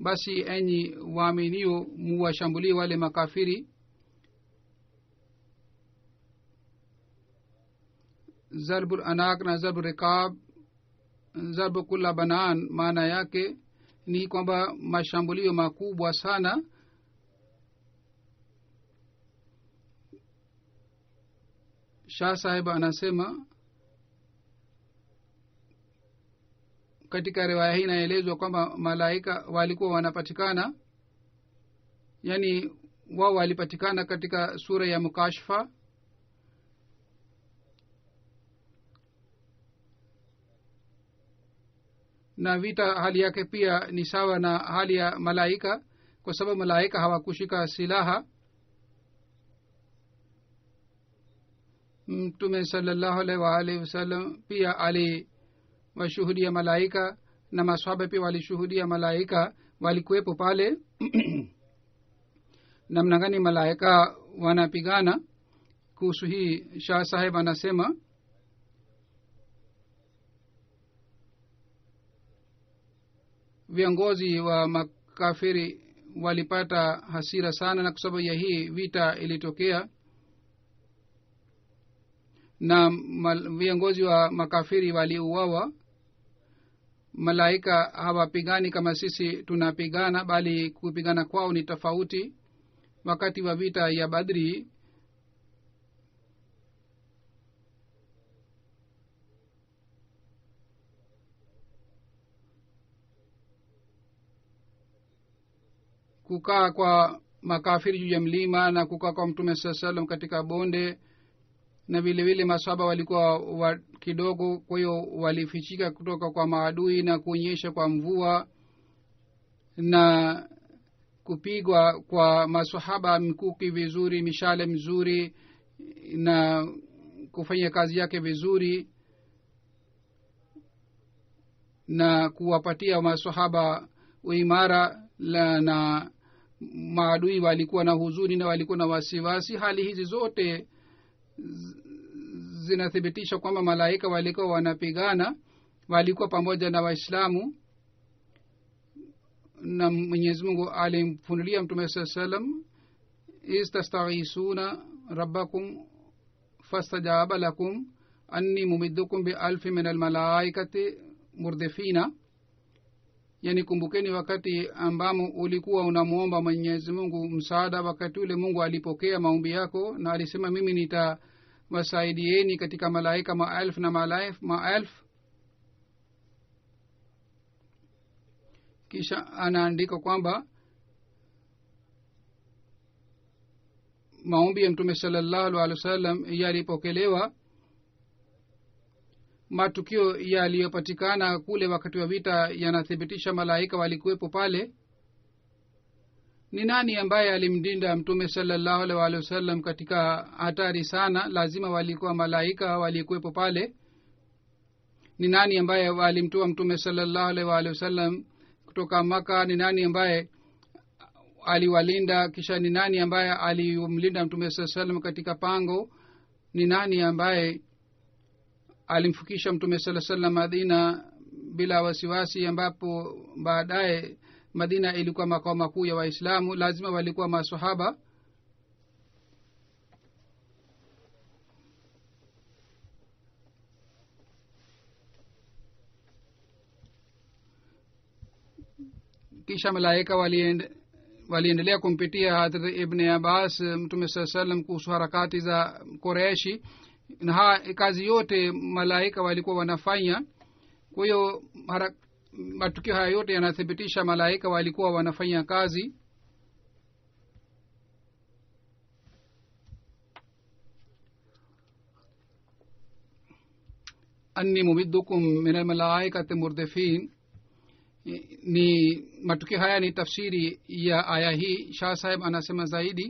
basi enyi waaminio muwashambulie wale makafiri. Zarbul anak na zarbul rikab, zarbu kulla banan, maana yake ni kwamba mashambulio makubwa sana. Shah Sahib anasema katika riwaya hii inaelezwa kwamba malaika walikuwa wanapatikana, yani wao walipatikana katika sura ya mukashfa. Na vita hali yake pia ni sawa na hali ya malaika, kwa sababu malaika hawakushika silaha. Mtume sallallahu alaihi wasallam pia aliwashuhudia malaika, na maswahaba pia walishuhudia malaika, walikuwepo pale. namna gani malaika wanapigana? Kuhusu hii Shah Saheb anasema viongozi wa makafiri walipata hasira sana, na kwa sababu ya hii vita ilitokea, na viongozi wa makafiri waliuawa. Malaika hawapigani kama sisi tunapigana, bali kupigana kwao ni tofauti. Wakati wa vita ya Badri, kukaa kwa makafiri juu ya mlima na kukaa kwa Mtume sallallahu alaihi wasallam katika bonde, na vile vile maswahaba walikuwa kidogo, kwa hiyo walifichika kutoka kwa maadui na kuonyesha kwa mvua na kupigwa kwa maswahaba mkuki vizuri, mishale mzuri, na kufanya kazi yake vizuri, na kuwapatia maswahaba uimara. Na maadui walikuwa na huzuni na walikuwa na wasiwasi. Hali hizi zote zinathibitisha kwamba malaika walikuwa wanapigana, walikuwa pamoja na Waislamu. Na Mwenyezi Mungu alimfunulia Mtume sallallahu alaihi wasallam, istastaghisuna rabbakum fastajaba lakum anni mumiddukum bi alfi min almalaikati murdifina. Yani kumbukeni wakati ambamo ulikuwa unamuomba Mwenyezi Mungu msaada, wakati ule Mungu alipokea maombi yako na alisema mimi nitawasaidieni katika malaika maelfu na maelfu. Kisha anaandika kwamba maombi ya Mtume sallallahu alaihi wasallam yalipokelewa. Matukio yaliyopatikana kule wakati wa vita yanathibitisha malaika walikuwepo pale. Ni nani ambaye alimdinda Mtume sallallahu alaihi wasallam katika hatari sana? Lazima walikuwa malaika walikuwepo pale. Ni nani ambaye alimtoa Mtume sallallahu alaihi wasallam kutoka Maka? Ni nani ambaye aliwalinda? Kisha ni nani ambaye alimlinda Mtume sallallahu alaihi wasallam katika pango? Ni nani ambaye alimfikisha Mtume sallallahu alaihi wasallam Madina bila wasiwasi, ambapo baadaye Madina ilikuwa makao makuu ya Waislamu? Lazima walikuwa maswahaba. Kisha malaika waliendelea kumpitia Hadhrat Ibn Abbas Mtume sallallahu alaihi wasallam kuhusu harakati za Quraishi, na kazi yote malaika walikuwa wanafanya. Kwa hiyo matukio haya yote yanathibitisha malaika walikuwa wanafanya kazi. Anni mumiddukum min almalaikati murdifin, ni matukio haya ni tafsiri ya aya hii. Shah Saheb anasema zaidi,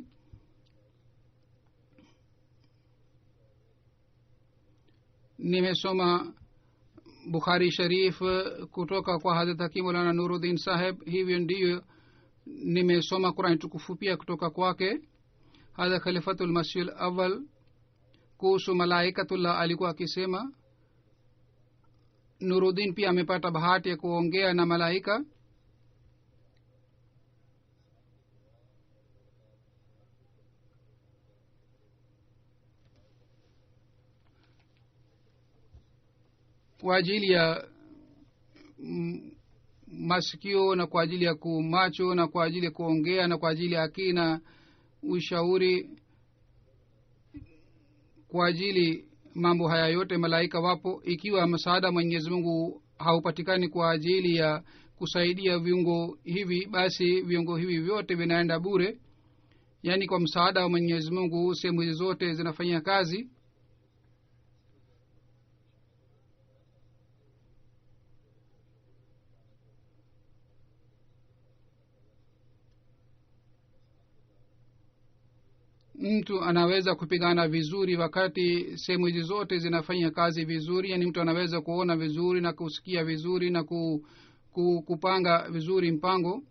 nimesoma Bukhari Sharif kutoka kwa Hazrat Hakim Maulana Nuruddin Saheb, hivyo ndiyo nimesoma Qur'an tukufu pia kutoka kwake. Hazrat Khalifatul Masih al-Awwal kuhusu malaikatullah alikuwa akisema, Nuruddin pia amepata bahati ya kuongea na malaika. Kwa ajili ya masikio na kwa ajili ya kumacho na kwa ajili ya kuongea na kwa ajili ya akina ushauri, kwa ajili mambo haya yote malaika wapo. Ikiwa msaada Mwenyezi Mungu haupatikani kwa ajili ya kusaidia viungo hivi, basi viungo hivi vyote vinaenda bure. yaani kwa msaada wa Mwenyezi Mungu sehemu hizi zote zinafanya kazi. Mtu anaweza kupigana vizuri wakati sehemu hizi zote zinafanya kazi vizuri. yaani mtu anaweza kuona vizuri na kusikia vizuri na kupanga vizuri mpango.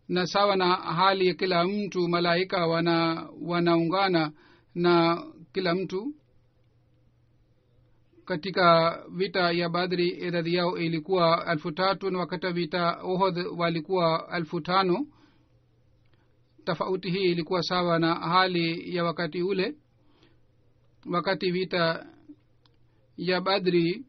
Na sawa na hali ya kila mtu, malaika wanaungana na kila mtu. katika vita ya Badri idadi yao ilikuwa 3,000 na wakati vita Uhud walikuwa 5,000. Tofauti hii ilikuwa sawa na hali ya wakati ule. Wakati vita ya Badri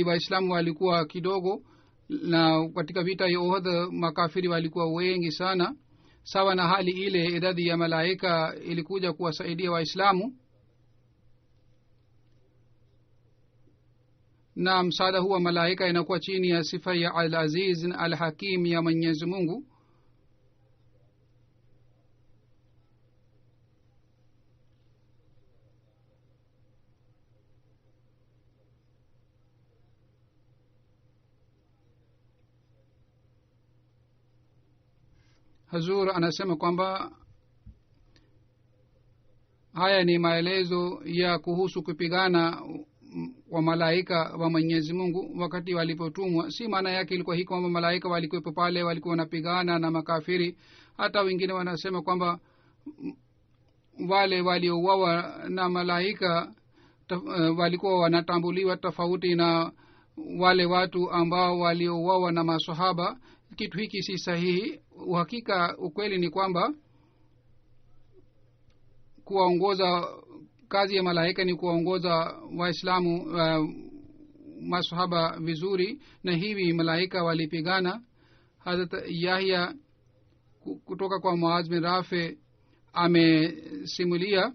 waislamu walikuwa kidogo, na katika vita ya Uhud makafiri walikuwa wengi sana. Sawa na hali ile, idadi ya malaika ilikuja kuwasaidia waislamu, na msaada huwa malaika inakuwa chini ya sifa ya al-aziz al-hakim ya Mwenyezi Mungu. Hazur anasema kwamba haya ni maelezo ya kuhusu kupigana wa malaika wa Mwenyezi Mungu wakati walipotumwa. Si maana yake ilikuwa hii kwamba malaika walikuwepo pale walikuwa wanapigana na makafiri. Hata wengine wanasema kwamba wale waliouawa na malaika walikuwa wanatambuliwa tofauti na wale watu ambao waliouawa na maswahaba. Kitu hiki si sahihi. Uhakika ukweli ni kwamba kuwaongoza, kazi ya malaika ni kuwaongoza waislamu maswahaba vizuri, na hivi malaika walipigana. Hazrat Yahya kutoka kwa Muaz bin Rafi amesimulia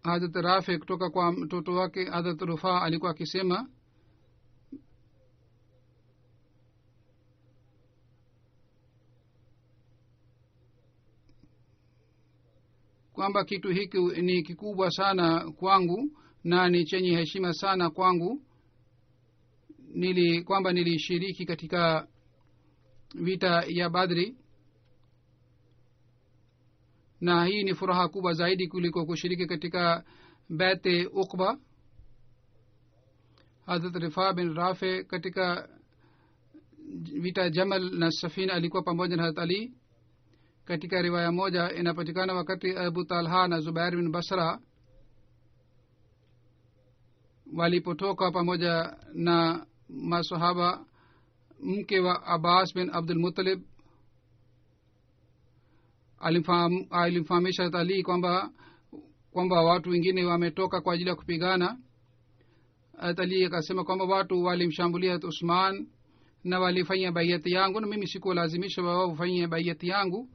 Hazrat Rafi kutoka kwa mtoto wake Hazrat Rufa alikuwa akisema kwamba kitu hiki ni kikubwa sana kwangu na ni chenye heshima sana kwangu. Kwamba nilishiriki katika vita ya Badri, na hii ni furaha kubwa zaidi kuliko kushiriki katika Bait Uqba. Hazrat Rifa bin Rafi katika vita Jamal na Safina alikuwa pamoja na Hazrat Ali. Katika riwaya moja inapatikana wakati Abu Talha na Zubair bin Basra walipotoka pamoja na masahaba, mke wa Abbas bin Abdul Muttalib alimfahamisha Ali kwamba watu wengine wametoka kwa ajili ya kupigana. Ali akasema kwamba watu walimshambulia Uthman na walifanya bayati yangu, na mimi sikulazimisha wao wafanye bayati yangu.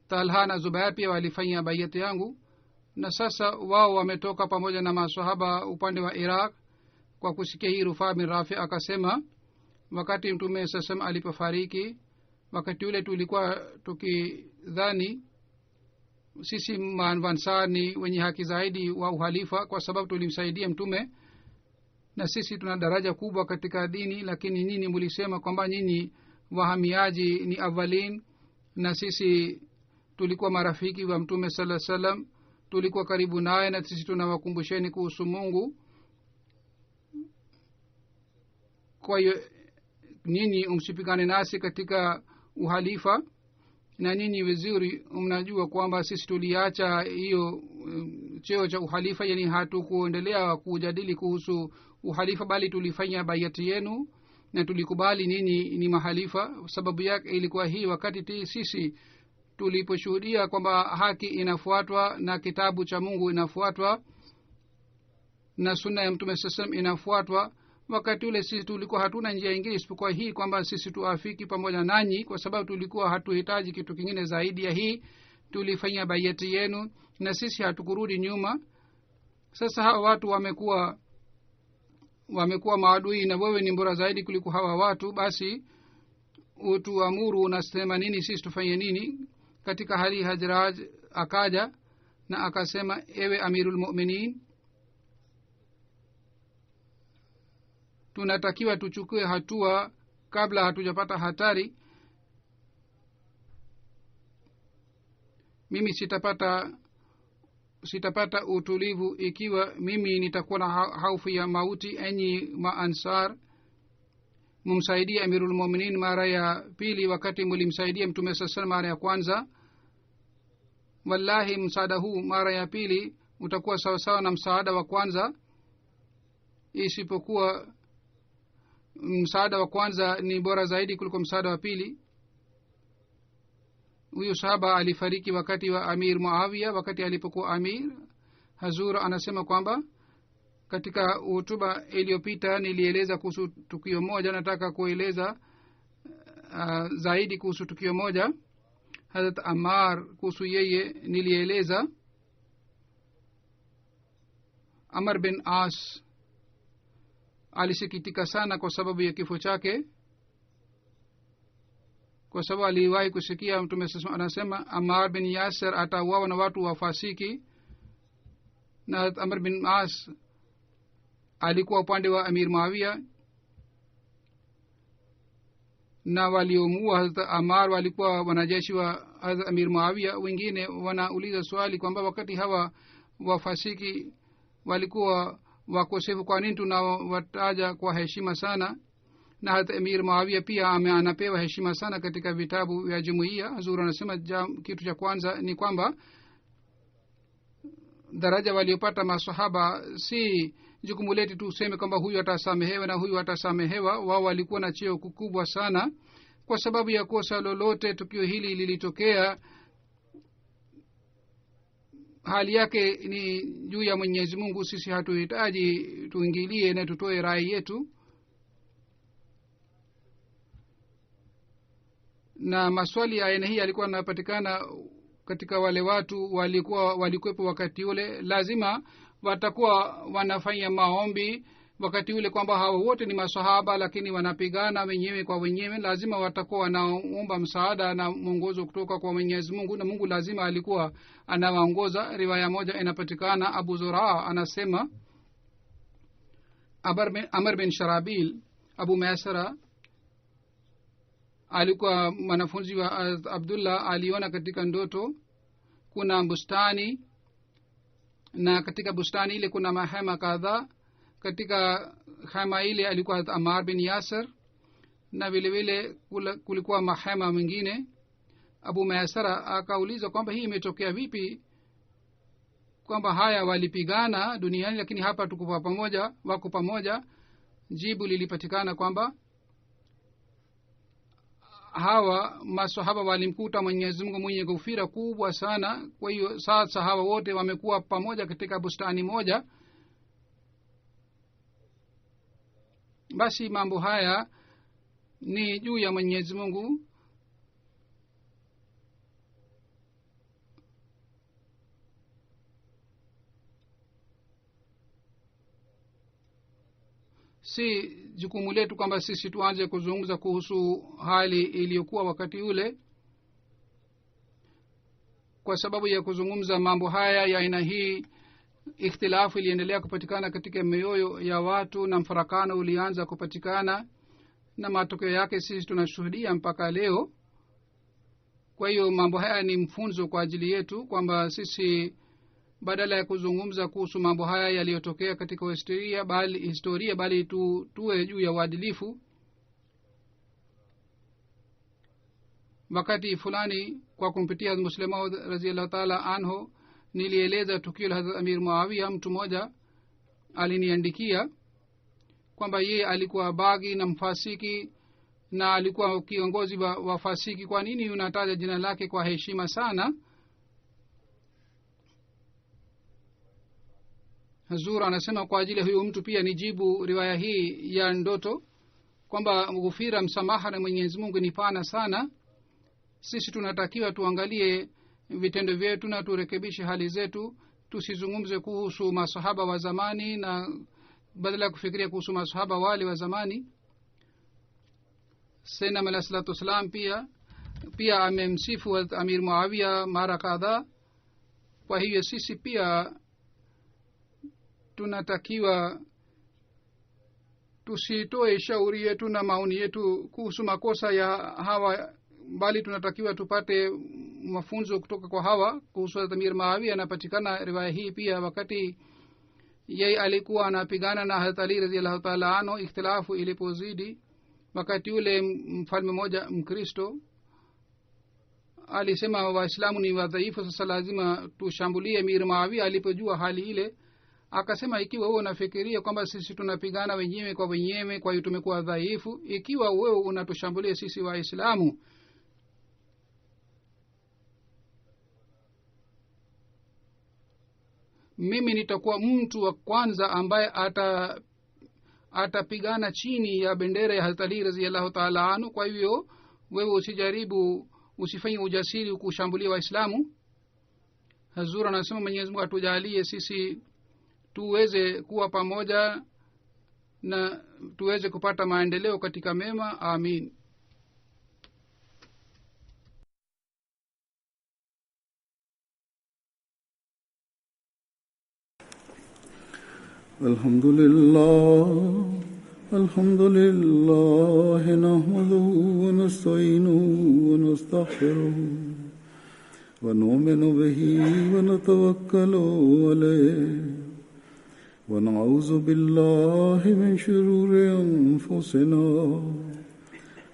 Talha na Zubair pia walifanya bayati yangu, na sasa wao wametoka pamoja na maswahaba upande wa Iraq. Kwa kusikia hii, Rufa bin Rafi akasema wakati Mtume sasa alipofariki, wakati ule tulikuwa tukidhani sisi Ansar ni wenye haki zaidi wa uhalifa kwa sababu tulimsaidia Mtume na sisi tuna daraja kubwa katika dini, lakini nyinyi mlisema kwamba nyinyi wahamiaji ni awalin, na sisi tulikuwa marafiki wa Mtume sallallahu alaihi wasallam, tulikuwa karibu naye, na sisi tunawakumbusheni kuhusu Mungu. Kwa hiyo nyinyi msipigane nasi katika uhalifa, na nyinyi vizuri mnajua kwamba sisi tuliacha hiyo cheo cha uhalifa, yani hatukuendelea kujadili kuhusu uhalifa, bali tulifanya bayati yenu na tulikubali nyinyi ni mahalifa. Sababu yake ilikuwa hii, wakati sisi tuliposhuhudia kwamba haki inafuatwa na kitabu cha Mungu inafuatwa na sunna ya Mtume sallallahu inafuatwa, wakati ule sisi tulikuwa hatuna njia nyingine isipokuwa hii kwamba sisi tuafiki pamoja nanyi, kwa sababu tulikuwa hatuhitaji kitu kingine zaidi ya hii. Tulifanya bayati yenu na sisi hatukurudi nyuma. Sasa hawa watu wamekuwa maadui na wewe ni bora zaidi kuliko hawa watu, basi utuamuru unasema nini, sisi tufanye nini? Katika hali Hajraj akaja na akasema, ewe Amirul Mu'minin, tunatakiwa tuchukue hatua kabla hatujapata hatari. Mimi sitapata utulivu ikiwa mimi nitakuwa na hofu ya mauti. Enyi maansar, mumsaidie Amirul Mu'minin mara ya pili wakati mlimsaidia Mtume sallallahu mara ya kwanza. Wallahi msaada huu mara ya pili utakuwa sawa sawa na msaada wa kwanza, isipokuwa msaada wa kwanza ni bora zaidi kuliko msaada wa pili. Huyu sahaba alifariki wakati wa Amir Muawiya, wakati alipokuwa amir. Hazur anasema kwamba katika hotuba iliyopita nilieleza kuhusu tukio moja, nataka kueleza zaidi kuhusu tukio moja. Hazrat Ammar, kuhusu yeye nilieleza. Amr bin As alisikitika sana kwa sababu ya kifo chake, kwa sababu aliwahi kusikia Mtume anasema Ammar bin Yasir atauawa na watu wafasiki, na Amr bin As alikuwa upande wa Amir Muawiya, na waliomuua Hazrat Ammar walikuwa wanajeshi wa Hazrat Amir Muawiya. Wengine wanauliza swali kwamba wakati hawa wafasiki walikuwa wakosefu, kwa nini tunawataja kwa heshima sana? Na hata Amir Muawiya pia anapewa heshima sana katika vitabu vya jumuiya. Hazur anasema kitu cha kwanza ni kwamba daraja waliopata masahaba si jukumu letu tu useme kwamba huyu atasamehewa na huyu atasamehewa. Wao walikuwa na cheo kikubwa sana. Kwa sababu ya kosa lolote tukio hili lilitokea, hali yake ni juu ya Mwenyezi Mungu. Sisi hatuhitaji tuingilie na tutoe rai yetu. Na maswali ya aina hii yalikuwa yanapatikana katika wale watu walikuwepo wakati ule. Lazima watakuwa wanafanya maombi wakati ule kwamba hawa wote ni masahaba lakini wanapigana wenyewe kwa wenyewe. Lazima watakuwa wanaomba msaada na mwongozo kutoka kwa Mwenyezi Mungu, na Mungu lazima alikuwa anawaongoza. Riwaya moja inapatikana, Abu Zura anasema Amr bin Sharabil Abu Maisara alikuwa mwanafunzi wa Abdullah. Aliona katika ndoto kuna bustani, na katika bustani ile kuna mahema kadhaa. Katika hema ile alikuwa Ammar bin Yasir, na vile vile kulikuwa mahema mengine. Abu Maisara akauliza kwamba hii imetokea vipi, kwamba haya walipigana duniani lakini hapa tuko pamoja, wako pamoja. Jibu lilipatikana kwamba hawa masahaba walimkuta Mwenyezi Mungu mwenye ghufira kubwa sana. Kwa hiyo sasa hawa wote wamekuwa pamoja katika bustani moja. Basi mambo haya ni juu ya Mwenyezi Mungu. Si jukumu letu kwamba sisi tuanze kuzungumza kuhusu hali iliyokuwa wakati ule. Kwa sababu ya kuzungumza mambo haya ya aina hii, ikhtilafu iliendelea kupatikana katika mioyo ya watu na mfarakano ulianza kupatikana, na matokeo yake sisi tunashuhudia mpaka leo. Kwa hiyo mambo haya ni mfunzo kwa ajili yetu kwamba sisi badala ya kuzungumza kuhusu mambo haya yaliyotokea katika historia bali tuwe juu ya uadilifu. Wakati fulani kwa kumpitia Muslim Maud radhiyallahu ta'ala anhu nilieleza tukio la Hazrat Amir Muawiya. Mtu mmoja aliniandikia kwamba yeye alikuwa bagi na mfasiki na alikuwa kiongozi wa fasiki. Kwa nini unataja jina lake kwa heshima sana? Hazur anasema kwa ajili ya huyu mtu pia nijibu riwaya hii ya ndoto kwamba ghufira, msamaha na Mwenyezi Mungu ni pana sana. Sisi tunatakiwa tuangalie vitendo vyetu na turekebishe hali zetu. Tusizungumze kuhusu masahaba wa zamani na badala ya kufikiria kuhusu masahaba wale wa zamani. Sayyidina alayhi salatu wasalam pia amemsifu Amir Muawiya mara kadhaa. Kwa hiyo sisi pia tunatakiwa tusitoe shauri yetu na maoni yetu kuhusu makosa ya hawa, bali tunatakiwa tupate mafunzo kutoka kwa hawa. Kuhusu Amir Muawiya anapatikana riwaya hii pia, wakati yeye alikuwa anapigana na Hazrat Ali radhiyallahu ta'ala anhu, ikhtilafu ilipozidi, wakati ule mfalme mmoja Mkristo alisema Waislamu ni wadhaifu, sasa lazima tushambulie Amir Muawiya. Alipojua hali ile akasema, ikiwa wewe unafikiria kwamba sisi tunapigana wenyewe kwa wenyewe, kwa hiyo tumekuwa dhaifu, ikiwa wewe unatushambulia sisi Waislamu, mimi nitakuwa mtu wa kwanza ambaye atapigana chini ya bendera ya Hazrat Ali radhiyallahu ta'ala anhu. Kwa hivyo wewe usijaribu, usifanye ujasiri kushambulia Waislamu. Hazur anasema Mwenyezi Mungu atujalie sisi tuweze kuwa pamoja na tuweze kupata maendeleo katika mema. Amin. Alhamdulillah nahmaduhu wa nasta'inuhu wa nastaghfiruh wa nu'minu bihi wa natawakkalu alayhi wa na'udhu billahi min shururi anfusina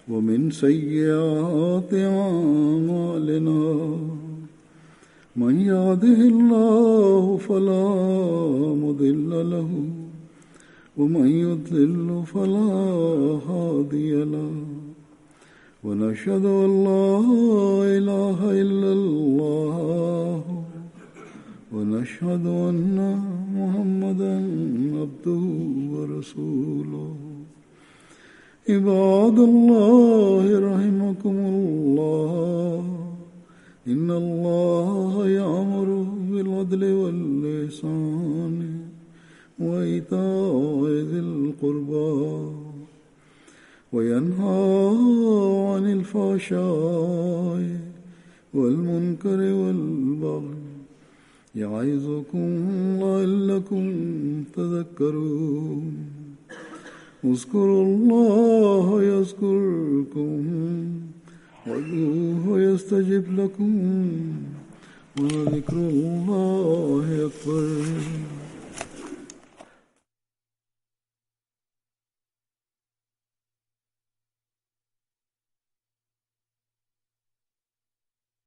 wa min sayyiati a'malina. من يهده الله فلا مضل له ومن يضلل فلا هادي له ونشهد أن لا إله إلا الله ونشهد أن محمدا عبده ورسوله. عباد الله رحمكم الله، إن الله يأمر بالعدل والإحسان وإيتاء ذي القربى وينهى عن الفحشاء والمنكر والبغي يعظكم لعلكم تذكرون. اذكروا الله يذكركم وادعوه يستجب لكم ولذكر الله أكبر.